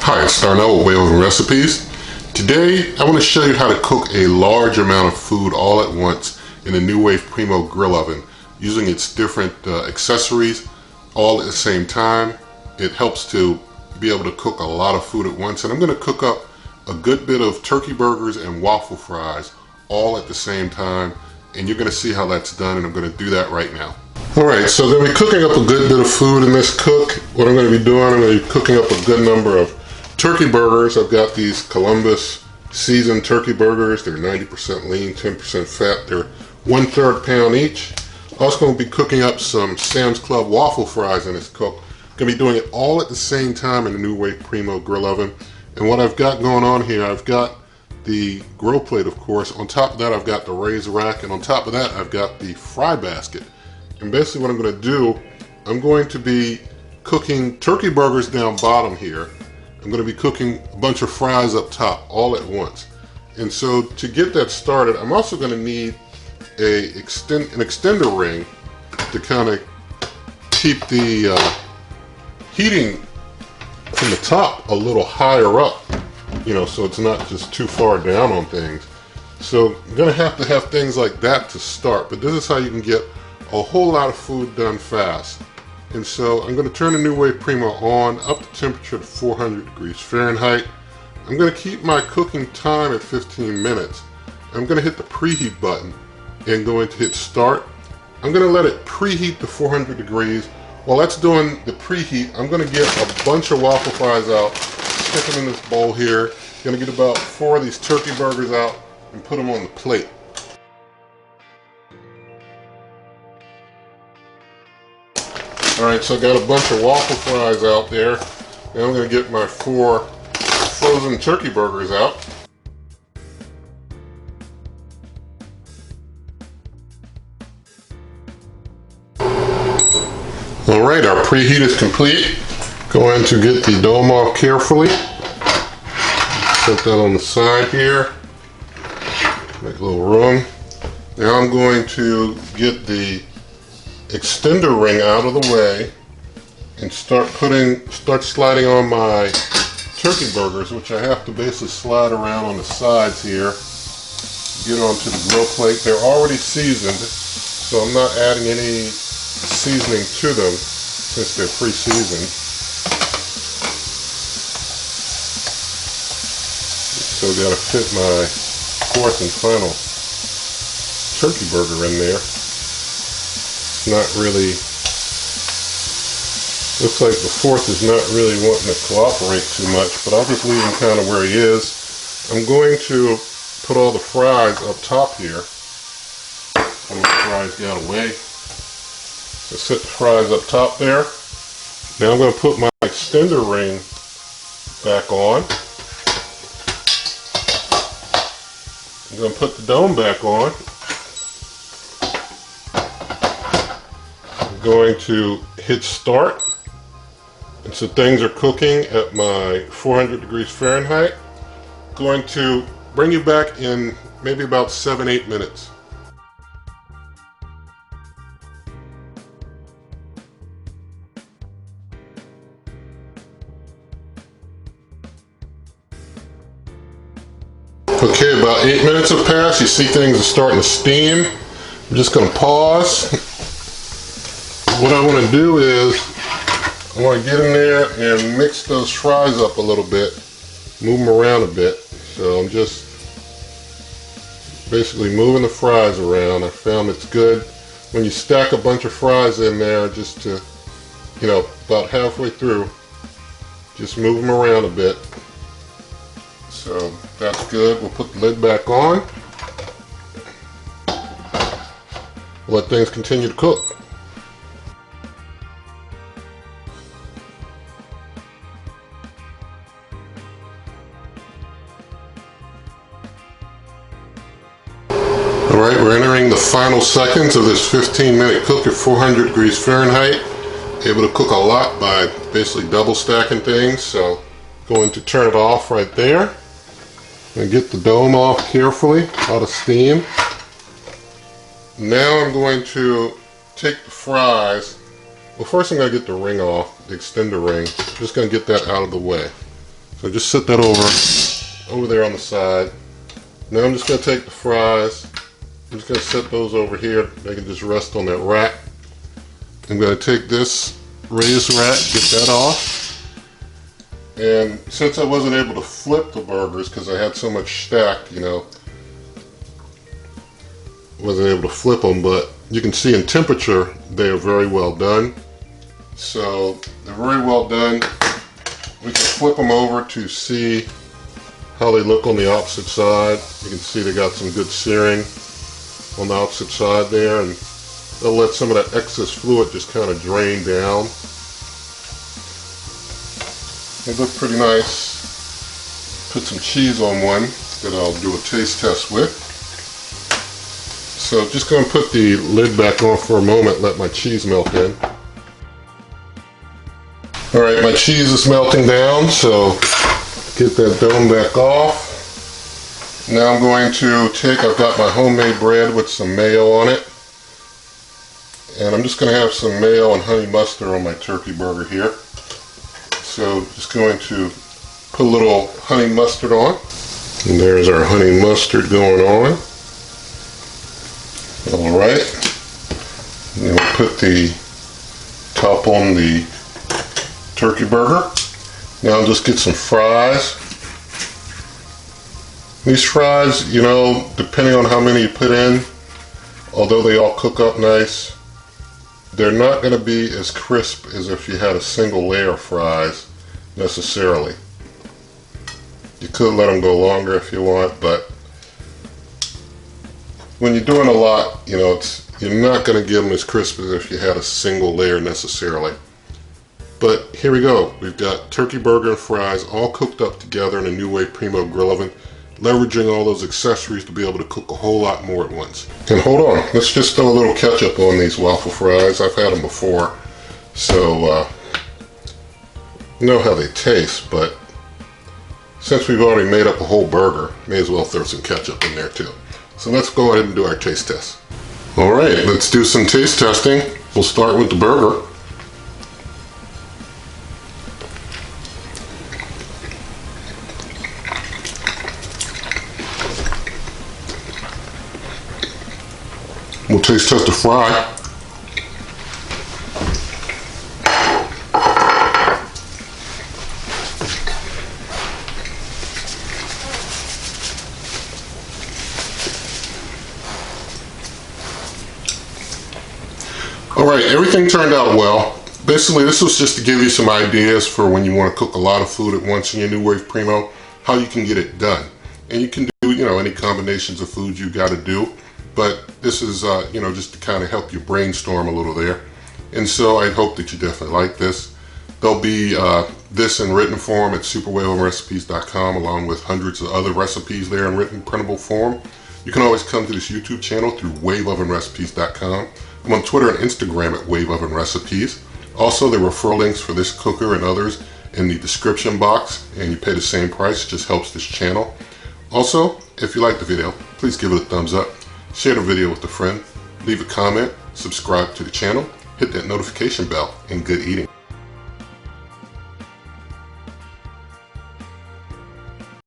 Hi, it's Darnell with NuWave Recipes. Today I want to show you how to cook a large amount of food all at once in the NuWave Primo Grill Oven using its different accessories all at the same time. It helps to be able to cook a lot of food at once, and I'm going to cook up a good bit of turkey burgers and waffle fries all at the same time, and you're going to see how that's done, and I'm going to do that right now. Alright, so I'm going to be cooking up a good bit of food in this cook. What I'm going to be doing, I'm going to be cooking up a good number of turkey burgers. I've got these Columbus seasoned turkey burgers. They're 90% lean, 10% fat. They're 1/3 pound each. Also going to be cooking up some Sam's Club waffle fries in this cook. Going to be doing it all at the same time in the NuWave Primo Grill Oven. And what I've got going on here, I've got the grill plate, of course. On top of that, I've got the raised rack, and on top of that, I've got the fry basket. And basically what I'm going to do, I'm going to be cooking turkey burgers down bottom here. I'm going to be cooking a bunch of fries up top all at once. And so to get that started, I'm also going to need an extender ring to kind of keep the heating from the top a little higher up, so it's not just too far down on things. So you're going to have things like that to start, but this is how you can get a whole lot of food done fast. And so I'm going to turn the NuWave Primo on, up the temperature to 400 degrees Fahrenheit. I'm going to keep my cooking time at 15 minutes. I'm going to hit the preheat button and going to hit start. I'm going to let it preheat to 400 degrees. While that's doing the preheat, I'm going to get a bunch of waffle fries out, stick them in this bowl here. I'm going to get about 4 of these turkey burgers out and put them on the plate. Alright, so I got a bunch of waffle fries out there. Now I'm going to get my 4 frozen turkey burgers out. Alright, our preheat is complete. Going to get the dome off carefully. Set that on the side here. Make a little room. Now I'm going to get the extender ring out of the way and start sliding on my turkey burgers, which I have to basically slide around on the sides here, get onto the grill plate. They're already seasoned, so I'm not adding any seasoning to them since they're pre-seasoned. So I've got to fit my 4th and final turkey burger in there. Not really, looks like the 4th is not really wanting to cooperate too much, but I'll just leave him kind of where he is. I'm going to put all the fries up top here. Some of the fries got away. So set the fries up top there. Now I'm going to put my extender ring back on. I'm going to put the dome back on. Going to hit start, and so things are cooking at my 400 degrees Fahrenheit. Going to bring you back in maybe about 7-8 minutes. Okay, about 8 minutes have passed. You see things are starting to steam. I'm just going to pause. What I want to do is I want to get in there and mix those fries up a little bit, move them around a bit. So I'm just basically moving the fries around. I found it's good when you stack a bunch of fries in there, just to, about halfway through, just move them around a bit. So that's good. We'll put the lid back on. Let things continue to cook. Alright, we're entering the final seconds of this 15-minute cook at 400 degrees Fahrenheit. Able to cook a lot by basically double stacking things, so going to turn it off right there. And get the dome off carefully, out of steam. Now I'm going to take the fries. Well, first I'm going to get the ring off, the extender ring. Just going to get that out of the way. So So just set that over there on the side. Now I'm just going to take the fries. I'm just going to set those over here. They can just rest on that rack. I'm going to take this raised rack, get that off. And since I wasn't able to flip the burgers because I had so much stacked, you know, wasn't able to flip them, but you can see in temperature they are very well done. So they're very well done. We can flip them over to see how they look on the opposite side. You can see they got some good searing on the opposite side there, and they'll let some of that excess fluid just kind of drain down. They look pretty nice. Put some cheese on one that I'll do a taste test with. So just going to put the lid back on for a moment, let my cheese melt in. Alright, my cheese is melting down, so get that dome back off. Now I'm going to I've got my homemade bread with some mayo on it. And I'm just going to have some mayo and honey mustard on my turkey burger here. So just going to put a little honey mustard on. And there's our honey mustard going on. Alright. And we'll put the top on the turkey burger. Now I'll just get some fries. These fries, you know, depending on how many you put in, although they all cook up nice, they're not going to be as crisp as if you had a single layer of fries necessarily. You could let them go longer if you want, but when you're doing a lot, you know, you're not going to get them as crisp as if you had a single layer necessarily. But here we go. We've got turkey burger and fries all cooked up together in a NuWave Primo Grill Oven, leveraging all those accessories to be able to cook a whole lot more at once. And hold on, let's just throw a little ketchup on these waffle fries. I've had them before, so you know how they taste, but since we've already made up a whole burger, may as well throw some ketchup in there too. So let's go ahead and do our taste test. Alright, let's do some taste testing. We'll start with the burger. We'll taste test the fry. Alright, everything turned out well. Basically, this was just to give you some ideas for when you want to cook a lot of food at once in your NuWave Primo, how you can get it done. And you can do, you know, any combinations of foods you got to do. But this is, you know, just to kind of help you brainstorm a little there. And so I hope that you definitely like this. There'll be this in written form at superwaveovenrecipes.com, along with hundreds of other recipes there in written printable form. You can always come to this YouTube channel through waveovenrecipes.com. I'm on Twitter and Instagram at waveovenrecipes. Also, there are referral links for this cooker and others in the description box, and you pay the same price. It just helps this channel. Also, if you like the video, please give it a thumbs up. Share the video with a friend, leave a comment, subscribe to the channel, hit that notification bell, and good eating.